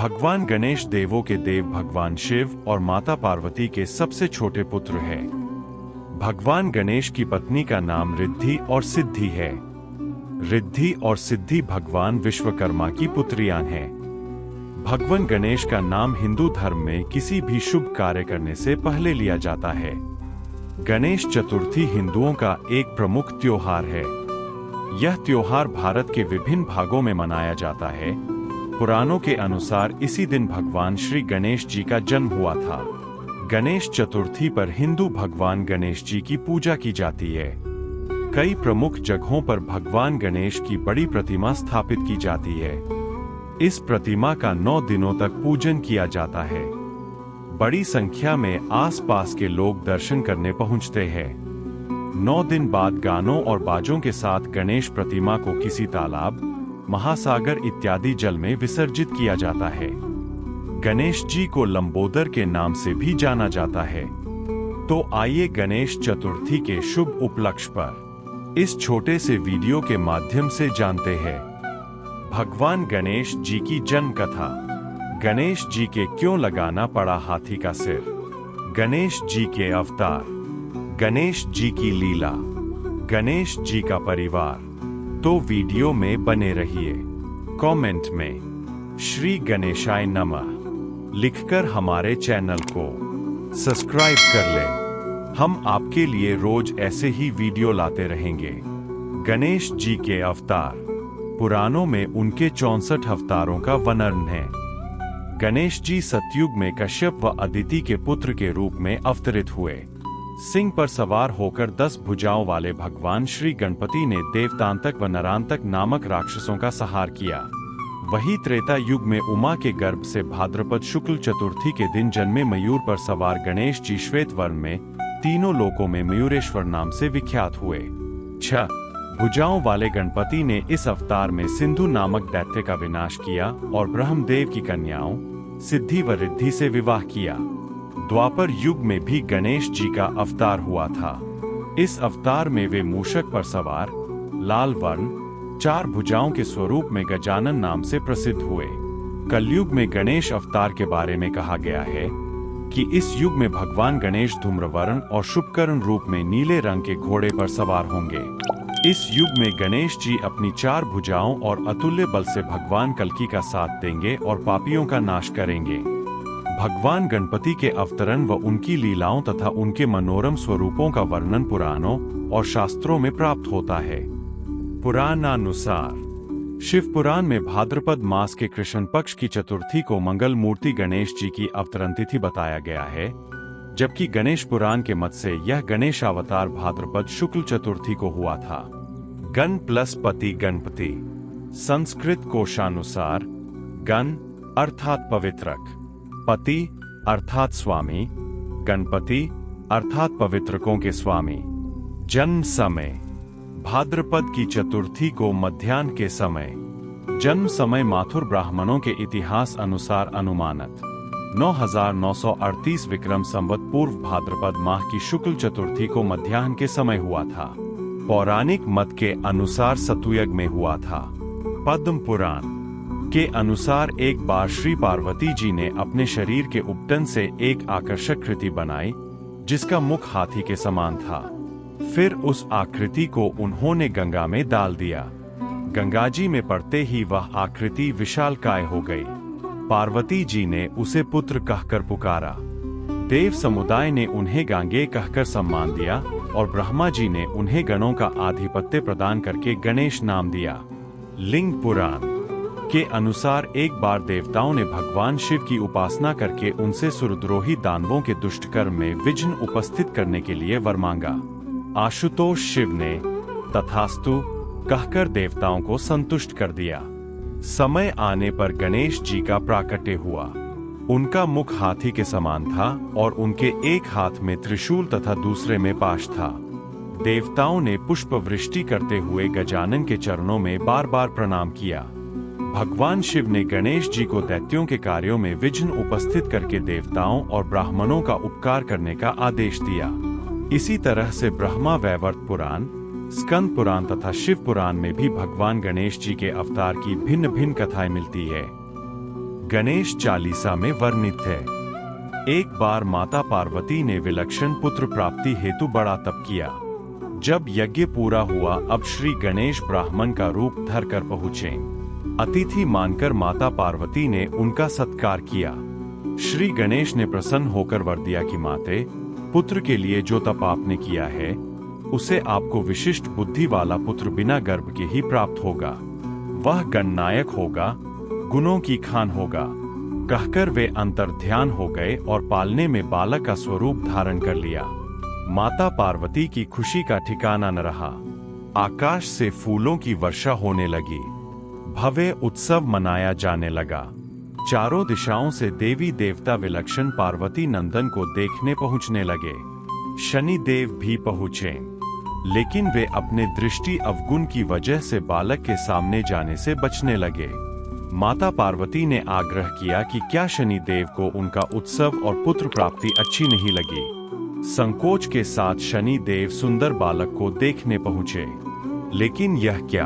भगवान गणेश देवों के देव भगवान शिव और माता पार्वती के सबसे छोटे पुत्र है। भगवान गणेश की पत्नी का नाम रिद्धि और सिद्धि है। रिद्धि और सिद्धि भगवान विश्वकर्मा की पुत्रियां हैं। भगवान गणेश का नाम हिंदू धर्म में किसी भी शुभ कार्य करने से पहले लिया जाता है। गणेश चतुर्थी हिंदुओं का एक प्रमुख त्योहार है। यह त्योहार भारत के विभिन्न भागों में मनाया जाता है। पुराणों के अनुसार इसी दिन भगवान श्री गणेश जी का जन्म हुआ था। गणेश चतुर्थी पर हिंदू भगवान गणेश जी की पूजा की जाती है। कई प्रमुख जगहों पर भगवान गणेश की बड़ी प्रतिमा स्थापित की जाती है। इस प्रतिमा का 9 दिनों तक पूजन किया जाता है। बड़ी संख्या में आसपास के लोग दर्शन करने पहुंचते हैं। 9 दिन बाद गानों और बाजों के साथ गणेश प्रतिमा को किसी तालाब, महासागर इत्यादि जल में विसर्जित किया जाता है। गणेश जी को लंबोदर के नाम से भी जाना जाता है। तो आइए गणेश चतुर्थी के शुभ उपलक्ष्य पर इस छोटे से वीडियो के माध्यम से जानते हैं। भगवान गणेश जी की जन्म कथा। गणेश जी के क्यों लगाना पड़ा हाथी का सिर? गणेश जी के अवतार, गणेश जी की लीला, गणेश जी का परिवार। तो वीडियो में बने रहिए। कमेंट में श्री गणेशाय नमः लिखकर हमारे चैनल को सब्सक्राइब कर लें। हम आपके लिए रोज ऐसे ही वीडियो लाते रहेंगे। गणेश जी के अवतार। पुराणों में उनके 64 अवतारों का वर्णन है। गणेश जी सतयुग में कश्यप व अदिति के पुत्र के रूप में अवतरित हुए। सिंह पर सवार होकर 10 भुजाओं वाले भगवान श्री गणपति ने देवतांतक व नरांतक नामक राक्षसों का संहार किया। वही त्रेता युग में उमा के गर्भ से भाद्रपद शुक्ल चतुर्थी के दिन जन्मे मयूर पर सवार गणेश जी श्वेत वर्ण में तीनों लोकों में मयूरेश्वर नाम से विख्यात हुए। 6 भुजाओं वाले गणपति ने इस अवतार में सिंधु नामक दैत्य का विनाश किया और ब्रह्मदेव की कन्याओं सिद्धि व रिद्धि से विवाह किया। द्वापर युग में भी गणेश जी का अवतार हुआ था। इस अवतार में वे मूषक पर सवार लाल वर्ण 4 भुजाओं के स्वरूप में गजानन नाम से प्रसिद्ध हुए। कलयुग में गणेश अवतार के बारे में कहा गया है कि इस युग में भगवान गणेश धूम्रवर्ण और शुभकर्ण रूप में नीले रंग के घोड़े पर सवार होंगे। इस युग में गणेश जी अपनी 4 भुजाओं और अतुल्य बल से भगवान कल्कि का साथ देंगे और पापियों का नाश करेंगे। भगवान गणपति के अवतरण व उनकी लीलाओं तथा उनके मनोरम स्वरूपों का वर्णन पुराणों और शास्त्रों में प्राप्त होता है। पुराणानुसार शिव पुराण में भाद्रपद मास के कृष्ण पक्ष की चतुर्थी को मंगल मूर्ति गणेश जी की अवतरण तिथि बताया गया है, जबकि गणेश पुराण के मत से यह गणेश अवतार भाद्रपद शुक्ल चतुर्थी को हुआ था। गण प्लस पति गणपति। संस्कृत कोशानुसार गण अर्थात पवित्रक, पति अर्थात स्वामी, गणपति अर्थात पवित्रकों के स्वामी। जन्म समय भाद्रपद की चतुर्थी को मध्याह्न के समय। जन्म समय माथुर ब्राह्मणों के इतिहास अनुसार अनुमानत 9938 विक्रम संवत पूर्व भाद्रपद माह की शुक्ल चतुर्थी को मध्याह्न के समय हुआ था। पौराणिक मत के अनुसार सतयुग में हुआ था। पद्म पुराण के अनुसार एक बार श्री पार्वती जी ने अपने शरीर के उपटन से एक आकर्षक कृति बनाई जिसका मुख हाथी के समान था। फिर उस आकृति को उन्होंने गंगा में डाल दिया। गंगा जी में पड़ते ही वह आकृति विशालकाय हो गई। पार्वती जी ने उसे पुत्र कहकर पुकारा। देव समुदाय ने उन्हें गांगे कहकर सम्मान दिया और ब्रह्मा जी ने उन्हें गणों का आधिपत्य प्रदान करके गणेश नाम दिया। लिंग पुराण के अनुसार एक बार देवताओं ने भगवान शिव की उपासना करके उनसे सुरद्रोही दानवों के दुष्ट कर्म में विघ्न उपस्थित करने के लिए वर मांगा। आशुतोष शिव ने तथास्तु कहकर देवताओं को संतुष्ट कर दिया। समय आने पर गणेश जी का प्राकट्य हुआ। उनका मुख हाथी के समान था और उनके एक हाथ में त्रिशूल तथा दूसरे में पाश था। देवताओं ने पुष्प वृष्टि करते हुए गजानन के चरणों में बार बार प्रणाम किया। भगवान शिव ने गणेश जी को दैत्यों के कार्यों में विघ्न उपस्थित करके देवताओं और ब्राह्मणों का उपकार करने का आदेश दिया। इसी तरह से ब्रह्मा वैवर्त पुराण, स्कंद पुराण तथा शिव पुराण में भी भगवान गणेश जी के अवतार की भिन्न भिन्न कथाएं मिलती है। गणेश चालीसा में वर्णित है। एक बार माता पार्वती ने विलक्षण पुत्र प्राप्ति हेतु बड़ा तप किया। जब यज्ञ पूरा हुआ, अब श्री गणेश ब्राह्मण का रूप धरकर पहुँचे। अतिथि मानकर माता पार्वती ने उनका सत्कार किया। श्री गणेश ने प्रसन्न होकर वर दिया कि माते, पुत्र के लिए जो तप आपने किया है उसे आपको विशिष्ट बुद्धि वाला पुत्र बिना गर्भ के ही प्राप्त होगा। वह गणनायक होगा, गुणों की खान होगा। कहकर वे अंतर्ध्यान हो गए और पालने में बालक का स्वरूप धारण कर लिया। माता पार्वती की खुशी का ठिकाना न रहा। आकाश से फूलों की वर्षा होने लगी। भव्य उत्सव मनाया जाने लगा। चारों दिशाओं से देवी देवता विलक्षण पार्वती नंदन को देखने पहुंचने लगे। शनि देव भी पहुंचे, लेकिन वे अपने दृष्टि अवगुण की वजह से बालक के सामने जाने से बचने लगे। माता पार्वती ने आग्रह किया कि क्या शनि देव को उनका उत्सव और पुत्र प्राप्ति अच्छी नहीं लगी। संकोच के साथ शनि देव सुंदर बालक को देखने पहुंचे, लेकिन यह क्या,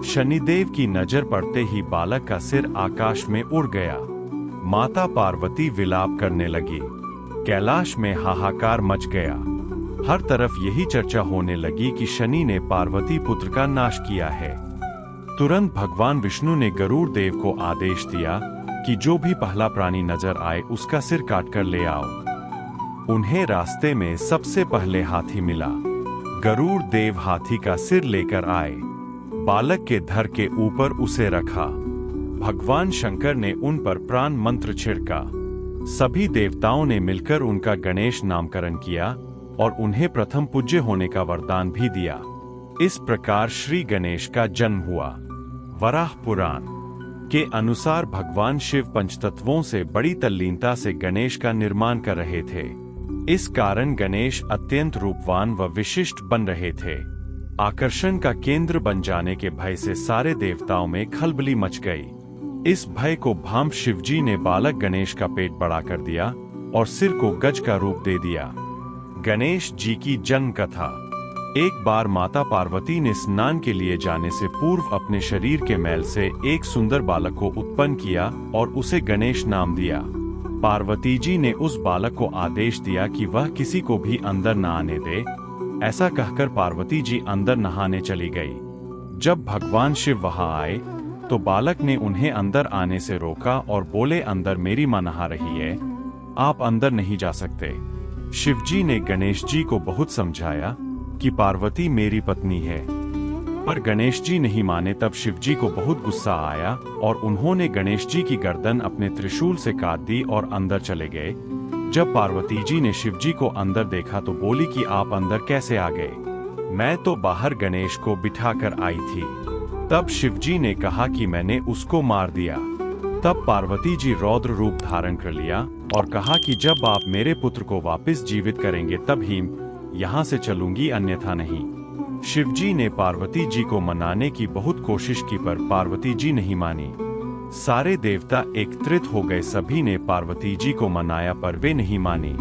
शनिदेव की नजर पड़ते ही बालक का सिर आकाश में उड़ गया। माता पार्वती विलाप करने लगी। कैलाश में हाहाकार मच गया। हर तरफ यही चर्चा होने लगी कि शनि ने पार्वती पुत्र का नाश किया है। तुरंत भगवान विष्णु ने गरुड़ देव को आदेश दिया कि जो भी पहला प्राणी नजर आए उसका सिर काटकर ले आओ। उन्हें रास्ते में सबसे पहले हाथी मिला। गरुड़ देव हाथी का सिर लेकर आए। बालक के धड़ के ऊपर उसे रखा। भगवान शंकर ने उन पर प्राण मंत्र छिड़का। सभी देवताओं ने मिलकर उनका गणेश नामकरण किया और उन्हें प्रथम पूज्य होने का वरदान भी दिया। इस प्रकार श्री गणेश का जन्म हुआ। वराह पुराण के अनुसार भगवान शिव पंचतत्वों से बड़ी तल्लीनता से गणेश का निर्माण कर रहे थे। इस कारण गणेश अत्यंत रूपवान व विशिष्ट बन रहे थे। आकर्षण का केंद्र बन जाने के भय से सारे देवताओं में खलबली मच गई। इस भय को भांप शिवजी ने बालक गणेश का पेट बड़ा कर दिया और सिर को गज का रूप दे दिया। गणेश जी की जन्म कथा। एक बार माता पार्वती ने स्नान के लिए जाने से पूर्व अपने शरीर के मैल से एक सुंदर बालक को उत्पन्न किया और उसे गणेश नाम दिया। पार्वती जी ने उस बालक को आदेश दिया कि वह किसी को भी अंदर न आने दे। ऐसा कहकर पार्वती जी अंदर नहाने चली गई। जब भगवान शिव वहां आए तो बालक ने उन्हें अंदर आने से रोका और बोले, अंदर मेरी मां नहा रही है, आप अंदर नहीं जा सकते। शिवजी ने गणेश जी को बहुत समझाया कि पार्वती मेरी पत्नी है, पर गणेश जी नहीं माने। तब शिवजी को बहुत गुस्सा आया और उन्होंने गणेश जी की गर्दन अपने त्रिशूल से काट दी और अंदर चले गए। जब पार्वती जी ने शिवजी को अंदर देखा तो बोली कि आप अंदर कैसे आ गए, मैं तो बाहर गणेश को बिठाकर आई थी। तब शिवजी ने कहा कि मैंने उसको मार दिया। तब पार्वती जी रौद्र रूप धारण कर लिया और कहा कि जब आप मेरे पुत्र को वापस जीवित करेंगे तब ही यहाँ से चलूंगी, अन्यथा नहीं। शिवजी ने पार्वती जी को मनाने की बहुत कोशिश की पर पार्वती जी नहीं मानी। सारे देवता एकत्रित हो गए, सभी ने पार्वती जी को मनाया पर वे नहीं मानी।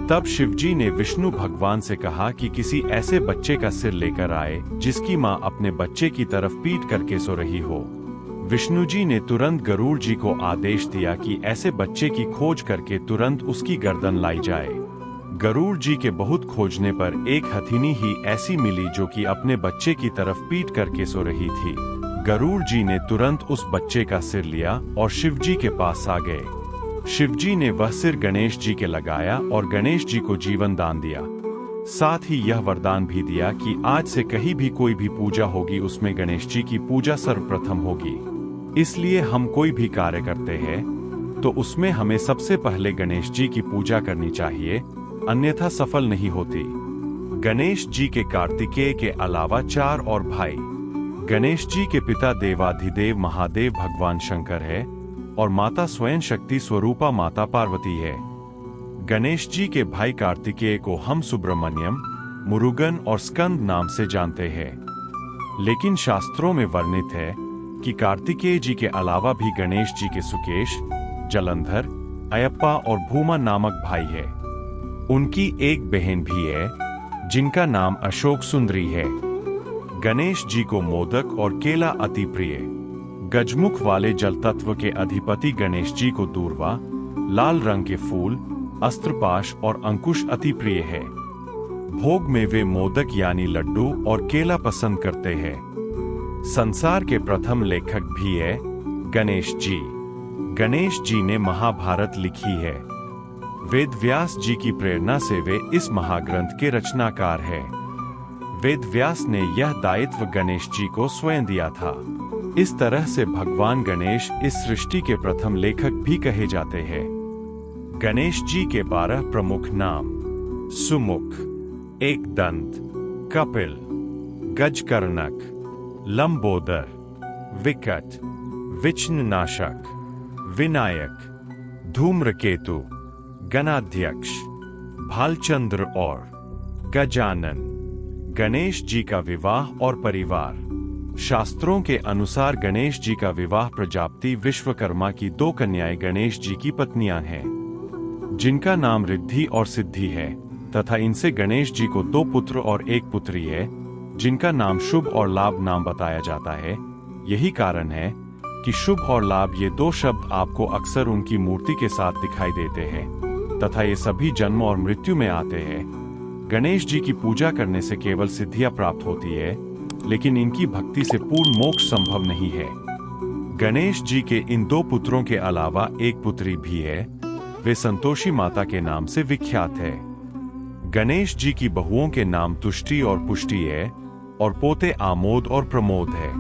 तब शिवजी ने विष्णु भगवान से कहा कि किसी ऐसे बच्चे का सिर लेकर आए जिसकी मां अपने बच्चे की तरफ पीट करके सो रही हो। विष्णु जी ने तुरंत गरुड़ जी को आदेश दिया कि ऐसे बच्चे की खोज करके तुरंत उसकी गर्दन लाई जाए। गरुड़ जी के बहुत खोजने पर एक हथिनी ही ऐसी मिली जो कि अपने बच्चे की तरफ पीट करके सो रही थी। गरुड़ जी ने तुरंत उस बच्चे का सिर लिया और शिव जी के पास आ गए। शिव जी ने वह सिर गणेश जी के लगाया और गणेश जी को जीवन दान दिया। साथ ही यह वरदान भी दिया कि आज से कहीं भी कोई भी पूजा होगी उसमें गणेश जी की पूजा सर्वप्रथम होगी। इसलिए हम कोई भी कार्य करते हैं तो उसमें हमें सबसे पहले गणेश जी की पूजा करनी चाहिए, अन्यथा सफल नहीं होती। गणेश जी के कार्तिकेय के अलावा 4 और भाई। गणेश जी के पिता देवाधिदेव महादेव भगवान शंकर है और माता स्वयं शक्ति स्वरूपा माता पार्वती है। गणेश जी के भाई कार्तिकेय को हम सुब्रमण्यम, मुरुगन और स्कंद नाम से जानते हैं। लेकिन शास्त्रों में वर्णित है कि कार्तिकेय जी के अलावा भी गणेश जी के सुकेश, जलंधर, अयप्पा और भूमा नामक भाई है। उनकी एक बहन भी है जिनका नाम अशोक सुंदरी है। गणेश जी को मोदक और केला अति प्रिय। गजमुख वाले जल तत्व के अधिपति गणेश जी को दूर्वा, लाल रंग के फूल, अस्त्रपाश और अंकुश अति प्रिय है। भोग में वे मोदक यानी लड्डू और केला पसंद करते हैं। संसार के प्रथम लेखक भी है गणेश जी। गणेश जी ने महाभारत लिखी है। वेद व्यास जी की प्रेरणा से वे इस महाग्रंथ के रचनाकार हैं। वेद व्यास ने यह दायित्व गणेश जी को स्वयं दिया था। इस तरह से भगवान गणेश इस सृष्टि के प्रथम लेखक भी कहे जाते हैं। गणेश जी के 12 प्रमुख नाम: सुमुख, एकदंत, कपिल, गजकर्णक, लंबोदर, विकट, विघ्ननाशक, विनायक, धूम्रकेतु, गणाध्यक्ष, भालचंद्र और गजानन। गणेश जी का विवाह और परिवार। शास्त्रों के अनुसार गणेश जी का विवाह प्रजापति विश्वकर्मा की 2 कन्याएं गणेश जी की पत्नियां हैं, जिनका नाम रिद्धि और सिद्धि है, तथा इनसे गणेश जी को 2 पुत्र और 1 पुत्री है, जिनका नाम शुभ और लाभ नाम बताया जाता है। यही कारण है कि शुभ और लाभ ये 2 शब्द आपको अक्सर उनकी मूर्ति के साथ दिखाई देते हैं, तथा ये सभी जन्म और मृत्यु में आते हैं। गणेश जी की पूजा करने से केवल सिद्धियां प्राप्त होती है, लेकिन इनकी भक्ति से पूर्ण मोक्ष संभव नहीं है। गणेश जी के इन 2 पुत्रों के अलावा 1 पुत्री भी है। वे संतोषी माता के नाम से विख्यात है। गणेश जी की बहुओं के नाम तुष्टि और पुष्टि है, और पोते आमोद और प्रमोद है।